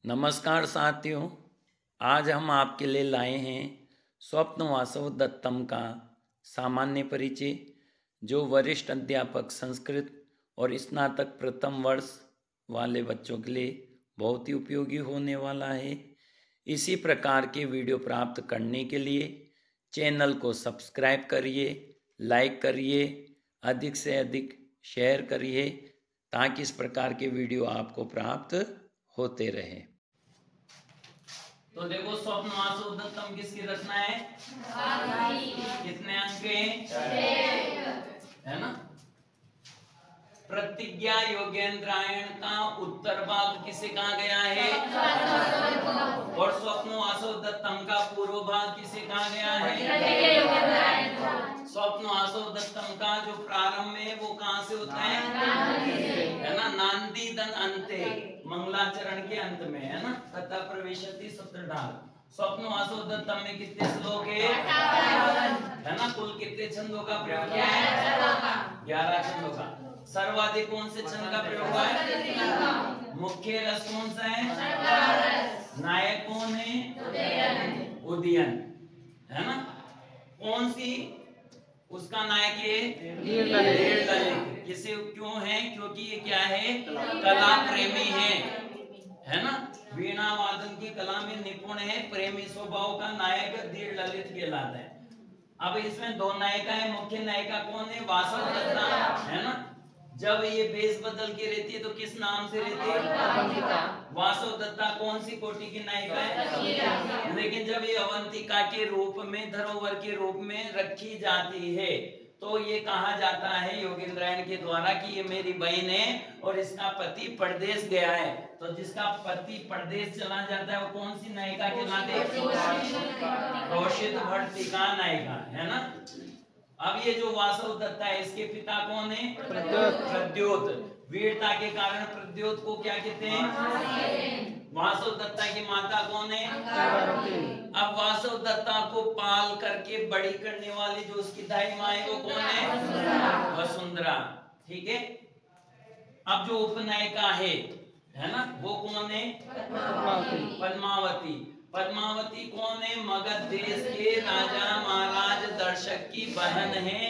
नमस्कार साथियों, आज हम आपके लिए लाए हैं स्वप्न वासव दत्तम का सामान्य परिचय, जो वरिष्ठ अध्यापक संस्कृत और स्नातक प्रथम वर्ष वाले बच्चों के लिए बहुत ही उपयोगी होने वाला है। इसी प्रकार के वीडियो प्राप्त करने के लिए चैनल को सब्सक्राइब करिए, लाइक करिए, अधिक से अधिक शेयर करिए, ताकि इस प्रकार के वीडियो आपको प्राप्त होते रहे। तो देखो, स्वप्न वासव दत्तम किसकी रचना है? कितने अंक है ना? प्रतिज्ञा योगेंद्रायण का उत्तर भाग किसे कहा गया है? और स्वप्न वासव दत्तम का पूर्व भाग किसे कहा गया है? स्वप्न वासव दत्तम का जो प्रारंभ है वो कहाँ से होता है ना? नांदी दन अंते, मंगलाचरण के अंत में, है ना? तथा प्रवेशति सूत्रधार। स्वप्न वासव दत्तम में कितने श्लोक है ना? कुल कितने छंदों का प्रयोग किया है? 11 छंदों का। सर्वाधिक कौन से छंद का प्रयोग हुआ है? मुख्य रस कौन सा है? नायक कौन है? उदयन, है ना? कौन सी उसका नायक है? किसे क्यों है? क्योंकि ये क्या है? कला प्रेमी है ना? वीणा वादन की कला में निपुण है, प्रेमी स्वभाव का नायक धीर ललित कहलाता है। अब इसमें दो नायिका है। मुख्य नायिका कौन है? वासव दत्ता, है ना? जब ये बेस बदल के रहती है तो किस नाम से रहती है? वासव दत्ता कौन सी कोटि की नायिका है? लेकिन जब ये अवंतिका के रूप में, धरोहर के रूप में रखी जाती है तो ये कहा जाता है योगेंद्रायण के द्वारा कि ये मेरी बहन है और इसका पति परदेश गया है। तो जिसका पति परदेश चला जाता है वो कौन सी नायिका कहलाती है? रोषित भट्टिका नायिका, है ना? अब ये जो वासव दत्ता है, इसके पिता कौन है? प्रद्योत। वीरता के कारण प्रद्योत को क्या कहते हैं? वासव दत्ता की माता कौन है? अब वासव दत्ता को पाल करके बड़ी करने वाली जो उसकी दाई माँ है वो कौन है? वसुंधरा। ठीक है। अब जो उपनायिका है ना, वो कौन है? पद्मावती। पद्मावती कौन है? मगध देश के राजा महाराज दर्शक की बहन है,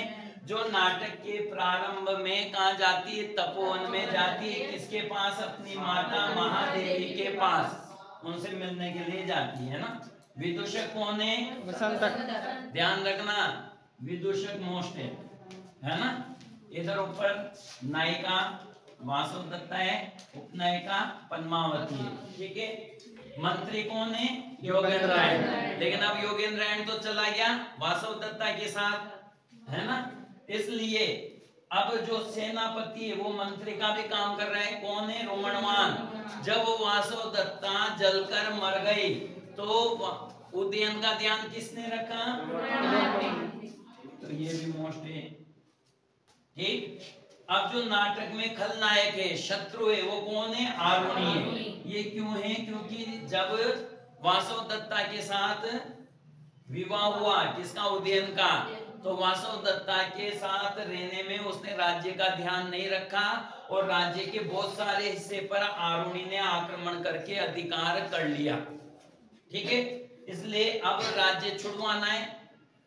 जो नाटक के प्रारंभ में कहाँ जाती है? तपोवन में जाती है। किसके पास? अपनी माता महादेवी के पास, उनसे मिलने के लिए जाती है ना? विदूषक कौन है? ध्यान रखना, विदूषक मोस्ट है ना? इधर ऊपर नायिका वासव दत्ता है, उपनायिका पद्मावती है। ठीक है। मंत्री कौन है? योगेंद्रायण। लेकिन अब योगेंद्रायण तो चला गया वासव दत्ता के साथ, है ना? इसलिए अब जो सेनापति है वो मंत्री का भी काम कर रहा है। कौन है? रोमणवान। जब वासव दत्ता जलकर मर गई तो उदयन का ध्यान किसने रखा? तो ये भी मोस्ट है। ठीक। अब जो नाटक में खलनायक है, शत्रु है, वो कौन है? आरुणी है। ये क्यों है? क्योंकि जब वासव दत्ता के साथ विवाह हुआ, किसका? उदयन का, तो वासव दत्ता के साथ रहने में उसने राज्य का ध्यान नहीं रखा और राज्य के बहुत सारे हिस्से पर आरुणी ने आक्रमण करके अधिकार कर लिया। ठीक है। इसलिए अब राज्य छुड़वाना है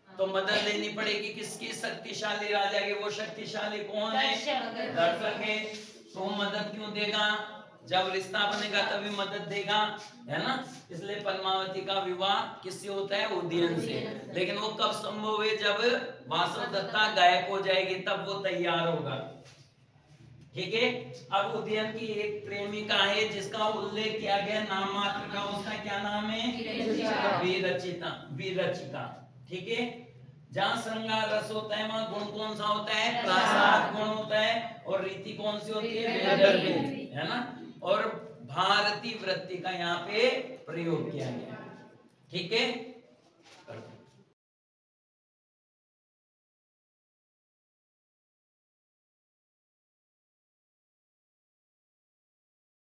तो मदद लेनी पड़ेगी किसकी? शक्तिशाली राजा की। वो शक्तिशाली कौन है? दर्शक है। तो मदद क्यों देगा? जब रिश्ता बनेगा तभी मदद देगा, है ना? इसलिए पद्मावती का विवाह किससे होता है? उदयन से। लेकिन वो कब संभव है? जब वासव दत्ता गायब हो जाएगी तब वो तैयार होगा। ठीक है। अब उदयन की एक प्रेमिका है जिसका उल्लेख किया गया नाम मात्र का। उसका क्या नाम है? विरचिता। ठीक है। जहाँ श्रृंगार रस होता है वहाँ गुण कौन सा होता है? प्रसाद गुण होता है। और रीति कौन सी होती है? है ना? और भारती वृत्ति का यहाँ पे प्रयोग किया गया। ठीक है।